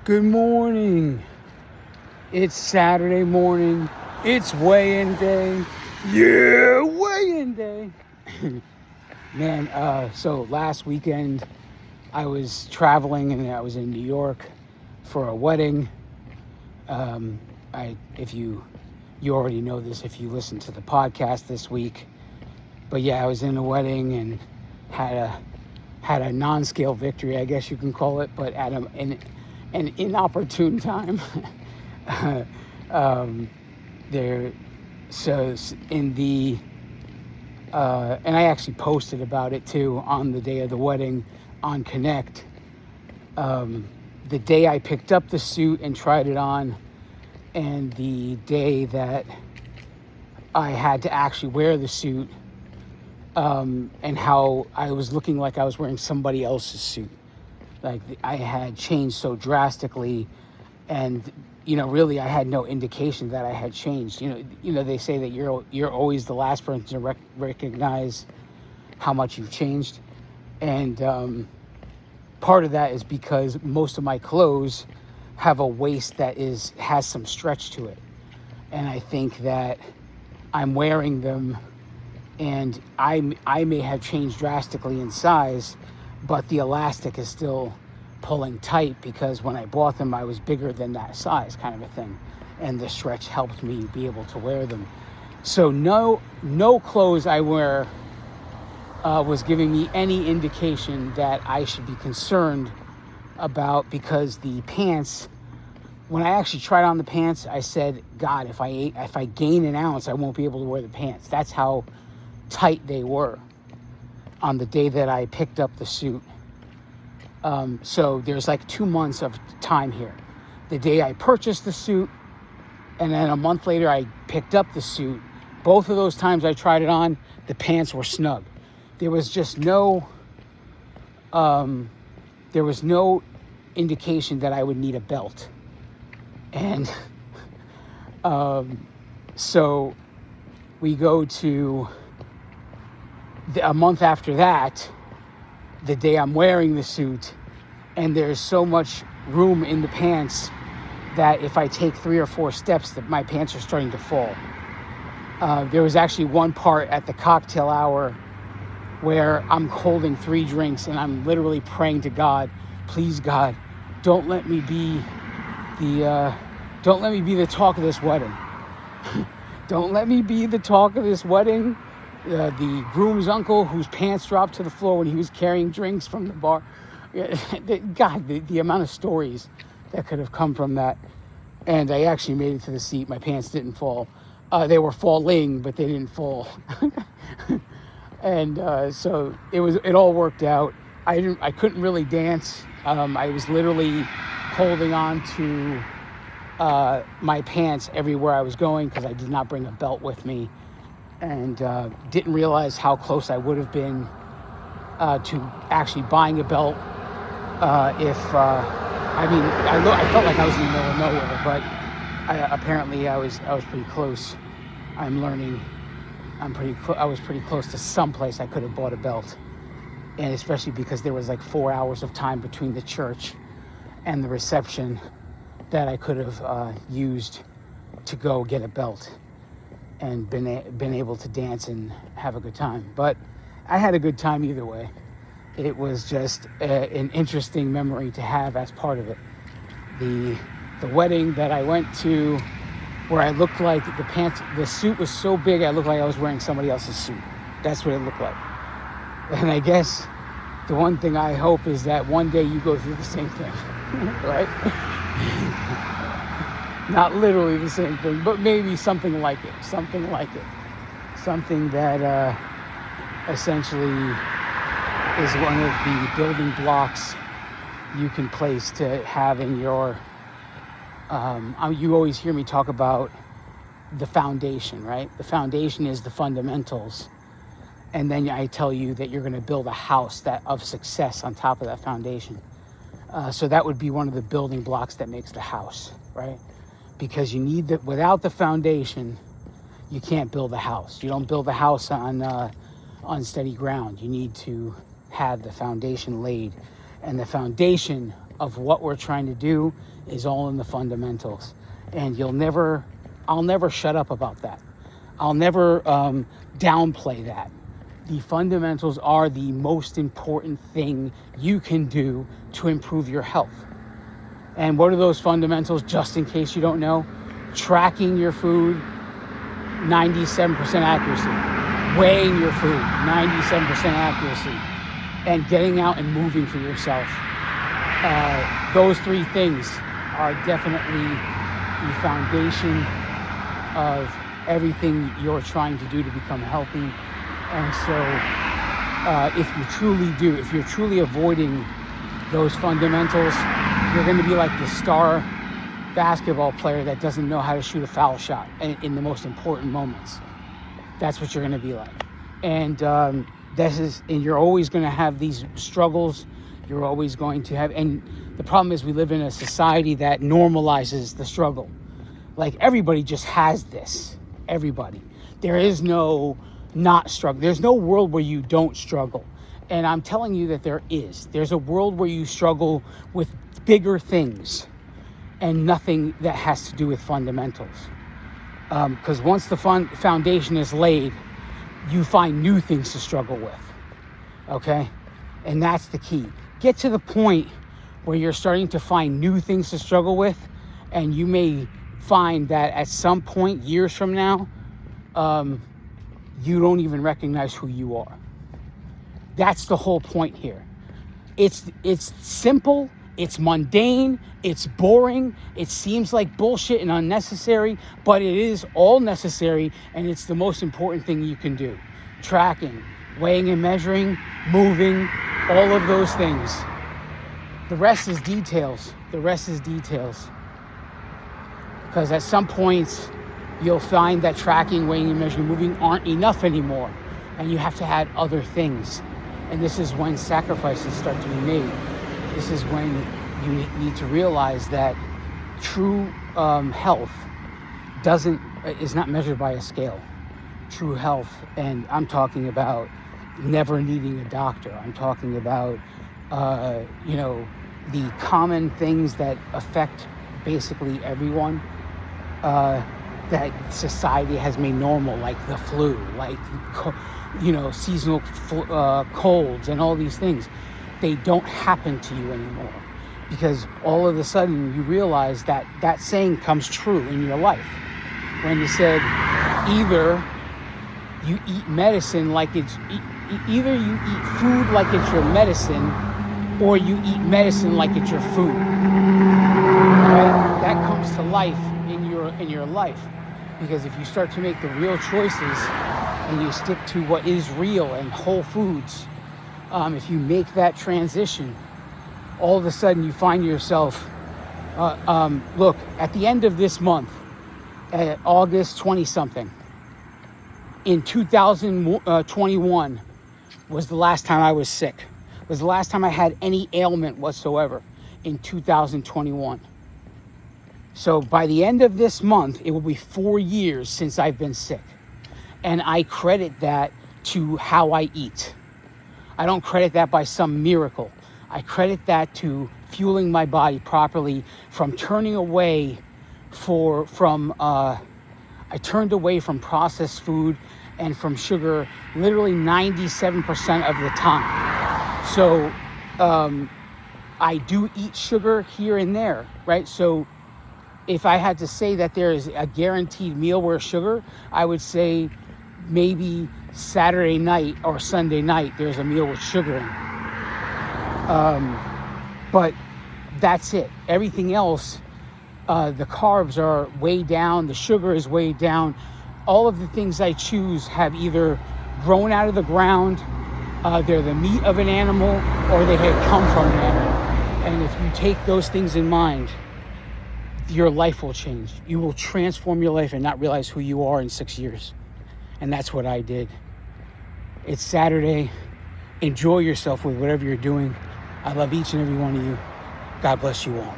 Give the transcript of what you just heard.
Good morning. It's Saturday morning. It's weigh-in day. Yeah, weigh-in day. Man, so last weekend I was traveling and I was in New York for a wedding. If you already know this if you listened to the podcast this week. But yeah, I was in a wedding and had a non-scale victory, I guess you can call it, but at an inopportune time. And I actually posted about it too on the day of the wedding on Connect. The day I picked up the suit and tried it on, and the day that I had to actually wear the suit, and how I was looking like I was wearing somebody else's suit. Like I had changed so drastically, and really I had no indication that I had changed. They say that you're always the last person to recognize how much you've changed, and part of that is because most of my clothes have a waist that has some stretch to it, and I think that I'm wearing them, and I may have changed drastically in size, but the elastic is still pulling tight because when I bought them, I was bigger than that size, kind of a thing. And the stretch helped me be able to wear them. So no clothes I wear was giving me any indication that I should be concerned about, because the pants, when I actually tried on the pants, I said, God, if I gain an ounce, I won't be able to wear the pants. That's how tight they were on the day that I picked up the suit. So there's like 2 months of time here. The day I purchased the suit, and then a month later I picked up the suit. Both of those times I tried it on, the pants were snug. There was just no indication that I would need a belt. And so we go to a month after that, the day I'm wearing the suit, and there's so much room in the pants that if I take 3 or 4 steps, that my pants are starting to fall. There was actually one part at the cocktail hour where I'm holding 3 drinks and I'm literally praying to God, please God, don't let me be the talk of this wedding. Don't let me be the talk of this wedding. The groom's uncle, whose pants dropped to the floor when he was carrying drinks from the bar. God, the amount of stories that could have come from that. And I actually made it to the seat. My pants didn't fall. They were falling, but they didn't fall. And so it all worked out. I couldn't really dance. I was literally holding on to my pants everywhere I was going because I did not bring a belt with me. And didn't realize how close I would have been to actually buying a belt. I felt like I was in the middle of nowhere, but apparently I was pretty close. I'm learning. I was pretty close to some place I could have bought a belt, and especially because there was like 4 hours of time between the church and the reception that I could have used to go get a belt and been able to dance and have a good time. But I had a good time either way. It was just an interesting memory to have as part of it. The wedding that I went to, where I looked like the suit was so big, I looked like I was wearing somebody else's suit. That's what it looked like. And I guess the one thing I hope is that one day you go through the same thing, right? Not literally the same thing, but maybe something like it. Something that essentially is one of the building blocks you can place to have in your... you always hear me talk about the foundation, right? The foundation is the fundamentals. And then I tell you that you're going to build a house of success on top of that foundation. So that would be one of the building blocks that makes the house, right? Because you need that. Without the foundation, you can't build a house. You don't build a house on unsteady ground. You need to have the foundation laid, and the foundation of what we're trying to do is all in the fundamentals. And I'll never shut up about that. I'll never downplay that. The fundamentals are the most important thing you can do to improve your health. And what are those fundamentals, just in case you don't know? Tracking your food, 97% accuracy. Weighing your food, 97% accuracy. And getting out and moving for yourself. Those three things are definitely the foundation of everything you're trying to do to become healthy. And so if you're truly avoiding those fundamentals, you're going to be like the star basketball player that doesn't know how to shoot a foul shot in the most important moments. That's what you're going to be like. And and you're always going to have these struggles. You're always going to have, and the problem is we live in a society that normalizes the struggle. Like, everybody just has this. Everybody. There is no not struggle. There's no world where you don't struggle. And I'm telling you that there is. There's a world where you struggle with bigger things and nothing that has to do with fundamentals. Because once the foundation is laid, you find new things to struggle with. Okay? And that's the key. Get to the point where you're starting to find new things to struggle with, and you may find that at some point, years from now, you don't even recognize who you are. That's the whole point here. It's simple, it's mundane, it's boring, it seems like bullshit and unnecessary, but it is all necessary, and it's the most important thing you can do. Tracking, weighing and measuring, moving, all of those things. The rest is details. Because at some points, you'll find that tracking, weighing and measuring, moving aren't enough anymore. And you have to add other things. And this is when sacrifices start to be made. This is when you need to realize that true health is not measured by a scale. True health, and I'm talking about never needing a doctor. I'm talking about, the common things that affect basically everyone that society has made normal, like the flu, like, seasonal colds and all these things. They don't happen to you anymore, because all of a sudden you realize that that saying comes true in your life. When you said, either you eat medicine like either you eat food like it's your medicine, or you eat medicine like it's your food. Right? That comes to life in your life, because if you start to make the real choices and you stick to what is real and whole foods, if you make that transition, all of a sudden you find yourself, look, at the end of this month, at August 20-something, in 2021 was the last time I was sick. Was the last time I had any ailment whatsoever, in 2021. So by the end of this month, it will be 4 years since I've been sick. And I credit that to how I eat. I don't credit that by some miracle. I credit that to fueling my body properly, from turning away I turned away from processed food and from sugar literally 97% of the time. So I do eat sugar here and there, right? So if I had to say that there is a guaranteed meal where sugar, I would say maybe Saturday night or Sunday night there's a meal with sugar in it. But that's it. Everything else, the carbs are way down, the sugar is way down. All of the things I choose have either grown out of the ground, they're the meat of an animal, or they had come from an animal. And if you take those things in mind, your life will change. You will transform your life and not realize who you are in 6 years. And that's what I did. It's Saturday. Enjoy yourself with whatever you're doing. I love each and every one of you. God bless you all.